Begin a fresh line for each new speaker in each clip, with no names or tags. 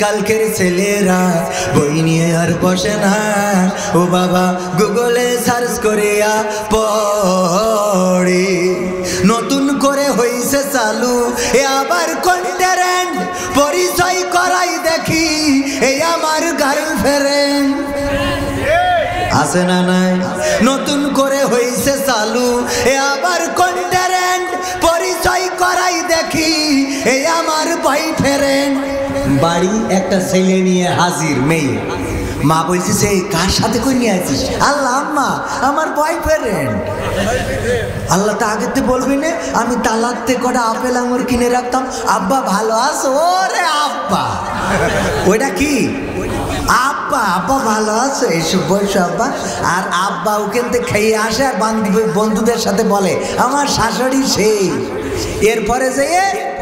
আজকালকের ছেলেরা বই নিয়ে আর বসে না, ও বাবা গুগলে সার্চ করিয়া পড়ে। নতুন করে হইছে চালু এ আবার কন্টেন্ট, পরিচয় করাই দেখি এই আমার গার্লফ্রেন্ড। আছে না নাই? নতুন করে হইছে চালু এ আবার কন্টেন্ট, পরিচয় করাই দেখি এই আমার বয়ফ্রেন্ড। বাড়ি একটা ছেলে নিয়ে হাজির মেয়ে, মা বলছে সেই কার সাথে করে নিয়ে আসিস? আল্লাহ আম্মা আমার বয়ফ্রেন্ড। আল্লাহ তা আগেতে বলবি না? আমি তালাতে কটা আপেল আঙুর কিনে রাখতাম, আব্বা ভালো আছো? ওরে আব্বা, ওইটা কি আব্বা? আব্বা ভালো আছে? এইসব বয়স আব্বা। আর আব্বা ওখান থেকে খেয়ে আসে আর বন্ধুদের সাথে বলে আমার শাশুড়ি সেই। এরপরে যে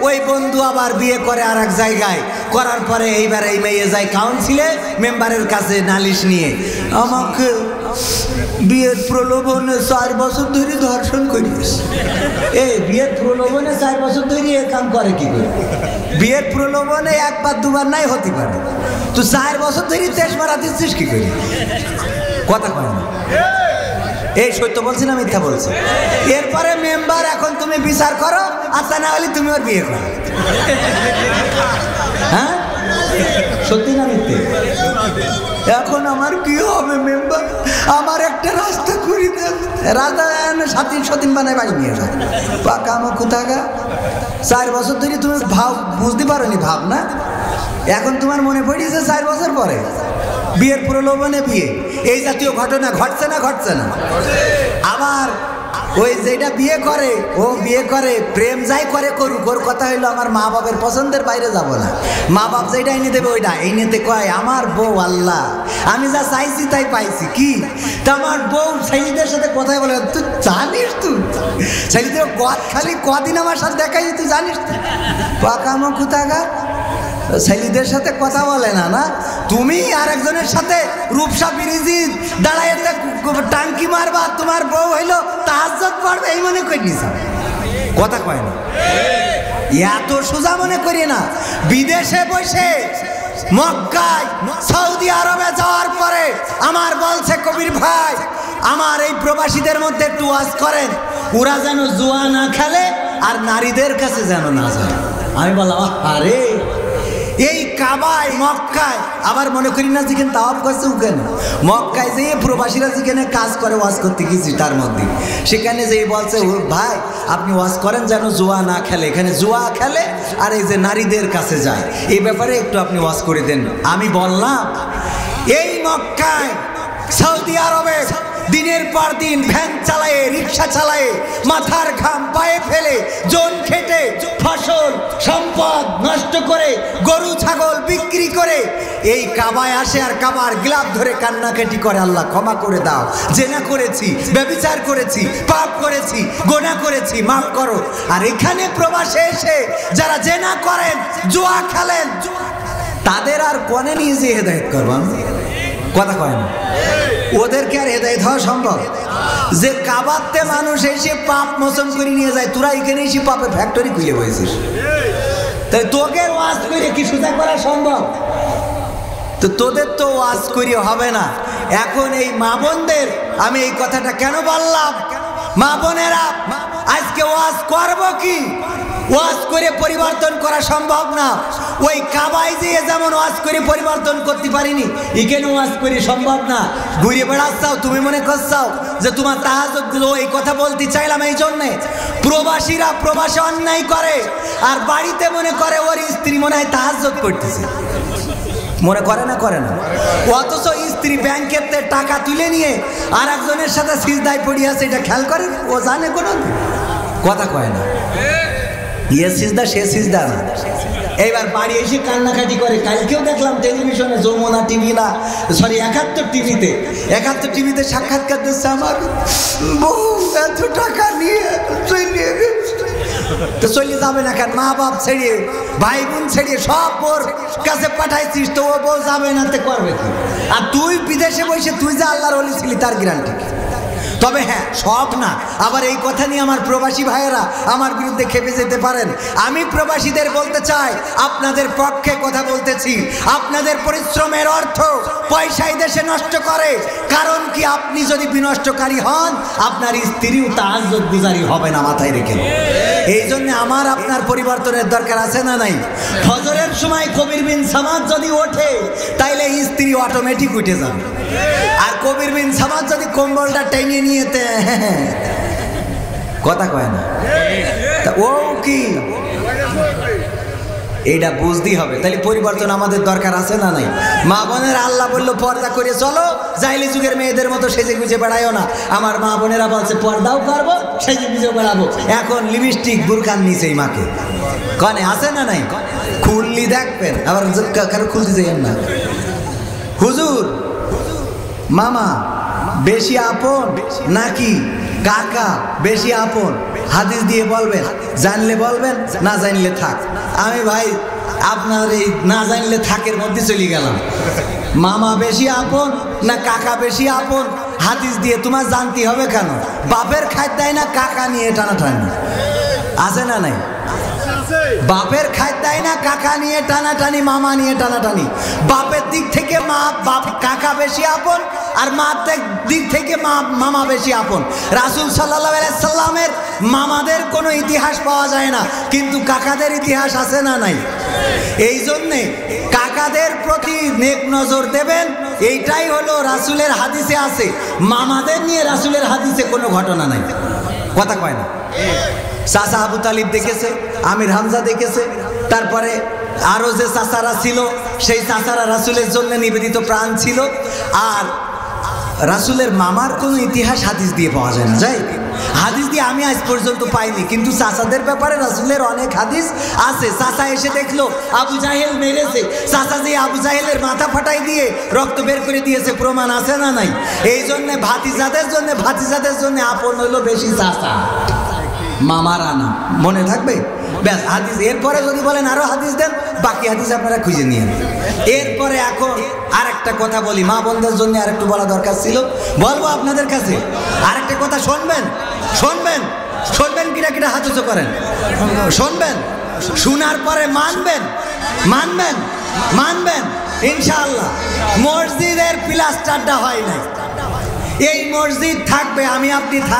ওই বন্ধু আবার বিয়ে করে আর এক জায়গায়, করার পরে এইবার এই মেয়ে যায় কাউন্সিলে মেম্বারের কাছে নালিশ নিয়ে, আমাকে বিয়ের প্রলোভনে 4 বছর ধরে ধর্ষণ করিস। এই বিয়ের প্রলোভনে 4 বছর ধরে এ কাম করে কি করে? বিয়ের প্রলোভনে একবার দুবার নাই হতে পারে, তুই 4 বছর ধরে তেজ মারা দিচ্ছিস কি করে? কথা কয় না। এই সত্য বলছি না মিথ্যা বলছি? এরপরে মেম্বার এখন তুমি বিচার করো, আর তা না হলে তুমি ওর বিয়ে করো। হ্যাঁ সত্যি না মিথ্যে? এখন আমার কি হবে মেম্বার? আমার একটা রাস্তা করি দেন। রাস্তা সতীন বানায় বাড়ি নিয়ে যায়। পাকা আমার কোথাকা 4 বছর ধরে তুমি ভাব বুঝতে পারো নি ভাব না? এখন তোমার মনে পড়িয়েছে 4 বছর পরে বিয়ের প্রলোভনে বিয়ে। এই জাতীয় ঘটনা ঘটছে না? ঘটছে না? আবার ওই যেটা বিয়ে করে ও বিয়ে করে প্রেম যাই করে করুক, ওর কথা হইলো আমার মা বাপের পছন্দের বাইরে যাব না। মা বাপ যেটা এনে দেবে ওইটা এই নিতে কয় আমার বউ আল্লাহ আমি যা চাইছি তাই পাইছি। কি তা আমার বউ ছেলেদের সাথে কথাই বলে, তুই জানিস? তুই ছেলেদের খালি কদিন আমার সাথে দেখাই, তুই জানিস? পাকামো কোথাকা ছেলেদের সাথে কথা বলে না। না তুমি আর একজনের সাথে রূপসা ব্রিজে দাঁড়ায় টাঙ্কি মারবা, তোমার বউ হইলো তাহাজ্জুদ পড়বে এই মনে করি নিস। কথা কয় না? এত সোজা মনে করি না। বিদেশে বসে মক্কায় সৌদি আরবে যাওয়ার পরে আমার বলছে কবির ভাই আমার এই প্রবাসীদের মধ্যে একটু ওয়াজ করেন, ওরা যেন জুয়া না খেলে আর নারীদের কাছে যেন না যায়। আমি বললাম আরে এই কাবায় মক্কায় আবার মনে করি না যেখানে তাওয়াফ করছে ওখানে মক্কায় যে প্রবাসীরা যেখানে কাজ করে ওয়াজ করতে গেছি তার মধ্যে সেখানে যেই বলছে ও ভাই আপনি ওয়াজ করেন যেন জুয়া না খেলে, এখানে জুয়া খেলে আর এই যে নারীদের কাছে যায় এই ব্যাপারে একটু আপনি ওয়াজ করে দেন। আমি বললাম এই মক্কায় সৌদি আরবে দিনের পর দিন ভ্যান চালায় রিক্সা চালায় মাথার ঘাম পায়ে ফেলে জন খেটে ফসল সম্পদ নষ্ট করে গরু ছাগল বিক্রি করে এই কাবায় আসে আর কাবার গ্লাভ ধরে কান্নাকাটি করে, আল্লাহ ক্ষমা করে দাও, জেনা করেছি, ব্যভিচার করেছি, পাপ করেছি, গোনা করেছি, মাফ করো। আর এখানে প্রবাসে এসে যারা জেনা করেন জুয়া খেলেন তাদের আর কোনে নিয়ে যে হেদায়েত করবো? কথা কয় না? ওদেরকে আর হেদায়েত হওয়া সম্ভব? যে কাবাতে মানুষ এসে পাপ মোচন করে নিয়ে যায়, তোরা এখানে এসে পাপের ফ্যাক্টরি খুলে বসেছিস, তাই তোকে ওয়াজ করে কি সোজা করা সম্ভব? তো তোদের তো ওয়াজ করে হবে না। এখন এই মা বোনদের আমি এই কথাটা কেন বললাম, মা বোনেরা আজকে ওয়াজ করবো কি? ওয়াজ করে পরিবর্তন করা সম্ভব না। ওই কাবায় যেয়ে যেমন ওয়াজ করে পরিবর্তন করতে পারিনি এখানে ওয়াজ করে সম্ভব না। ঘুরে বেড়াচ্ছাও তুমি মনে করছাও যে তোমার তাহাজ্জুদ দিল, এই কথা বলতে চাইলাম এই জন্যে প্রবাসীরা প্রবাসে অন্যায় করে আর বাড়িতে মনে করে ওর স্ত্রী মনে হয় তাহাজ্জুদ করতেছে, মনে করে না? করে না? অথচ স্ত্রী ব্যাংকের টাকা তুলে নিয়ে আর একজনের সাথে সিজদায় পড়ে আছে, এটা খেয়াল করে? ও জানে কোনো? কথা কয় না? ইয়ে সিজদা সে সিজদা না। এইবার বাড়ি এসে কান্নাকাটি করে। কালকেও দেখলাম টেলিভিশনে যমুনা টিভি না সরি 71 টিভিতে সাক্ষাৎকার দিচ্ছে, আমার বউ এত টাকা নিয়ে তো চলে যাবে না কেন? মা বাপ ছেড়ে ভাই বোন ছেড়ে সব ওর কাছে পাঠাইছিস, তো ও বউ যাবে না তে করবে কি? আর তুই বিদেশে বসে তুই যে আল্লাহর ওলি ছিলি তার গ্যারান্টি কি? তবে হ্যাঁ, সব না। আবার এই কথা নিয়ে আমার প্রবাসী ভাইয়েরা আমার বিরুদ্ধে খেপে যেতে পারেন। আমি প্রবাসীদের বলতে চাই, আপনাদের পক্ষে কথা বলতেছি। আপনাদের পরিশ্রমের অর্থ পয়সাই দেশে নষ্ট করে। কারণ কি, আপনি যদি বিনষ্টকারী হন, আপনার স্ত্রীও তাহাজ্জুদ গুজারি হবে না, মাথায় রেখে। এই জন্য আমার আপনার পরিবর্তনের দরকার আছে না নাই? ফজরের সময় কবির বিন সামাদ যদি ওঠে, তাইলে স্ত্রী অটোমেটিক উঠে যাবে। আর কবির বিন সামাদ যদি কম্বলটা টেনে নিয়েতে, কথা কয় না, ও কি এইটা বুঝতেই হবে। তাহলে পরিবর্তন আমাদের দরকার আছে না নাই? মা বোনের আল্লাহ বললো পর্দা করে চলো, জাইলি যুগের মেয়েদের মতো সেজে গুজে বেড়াইও না। আমার মা বোনেরা বলছে পর্দাও করবো, সেজে গুজে বেড়াবো। এখন লিপস্টিক বুরকান নিচেই মাকে কনে আছে না নাই? খুললি দেখবেন, আবার কারো খুলতে যাইয়েন না। হুজুর, মামা বেশি আপন নাকি কাকা বেশি আপন? হাদিস দিয়ে বলবেন, জানলে বলবেন, না জানলে থাক। আমি ভাই আপনার এই না জানলে থাকের মধ্যে চলে গেলাম। মামা বেশি আপন না কাকা বেশি আপন, হাদিস দিয়ে তোমার জানতে হবে কেন? বাপের খায় দেয় না কাকা নিয়ে টানাটানি আছে না নাই? বাপের খায় দেয় না কাকা নিয়ে টানাটানি, মামা নিয়ে টানাটানি। বাপের দিক থেকে বাপ কাকা বেশি আপন, আর মার দিক থেকে মামা বেশি আপন। রাসূল সাল্লাল্লাহু আলাইহি সাল্লামের মামাদের কোনো ইতিহাস পাওয়া যায় না, কিন্তু কাকাদের ইতিহাস আছে না নাই? এই জন্যে কাকাদের প্রতি নেক নজর দেবেন, এইটাই হলো রাসূলের হাদিসে আছে। মামাদের নিয়ে রাসূলের হাদিসে কোনো ঘটনা নাই, কথা কয় না। চাচা আবু তালিব দেখেছে, আমির হামজা দেখেছে, তারপরে আরো যে চাচারা ছিল সেই চাচারা রাসূলের জন্য নিবেদিত প্রাণ ছিল। আর রাসূলের মামার কোনো ইতিহাস হাদিস দিয়ে পাওয়া যায় না। যাই হাদিস দিয়ে আমি আজ পর্যন্ত পাইনি, কিন্তু চাচাদের ব্যাপারে রাসূলের অনেক হাদিস আছে। চাচা এসে দেখলো আবু জাহেল মেরেছে, চাচা যে আবু জাহেলের মাথা ফাটাই দিয়ে রক্ত বের করে দিয়েছে, প্রমাণ আছে না নাই? এই জন্যে ভাতিজাদের জন্য আপন হইলো বেশি চাচা, মামার আনা, মনে থাকবে ব্যাস। হাদিস এরপরে যদি বলেন আরো হাদিস দেন, বাকি হাদিস আপনারা খুঁজে নিয়ে। এরপরে এখন আর একটা কথা বলি, মা বোনদের জন্য আর একটু বলা দরকার ছিল, বলবো আপনাদের কাছে। আরেকটা কথা শুনবেন, শুনবেন, শুনবেন, কিনা কিনা হাত উঁচু করেন, শুনবেন, শোনার পরে মানবেন, মানবেন, মানবেন ইনশাআল্লাহ। মসজিদের প্লাস্টারটা হয় নাই, এই মসজিদ থাকবে, আমি আপনি থাকবে।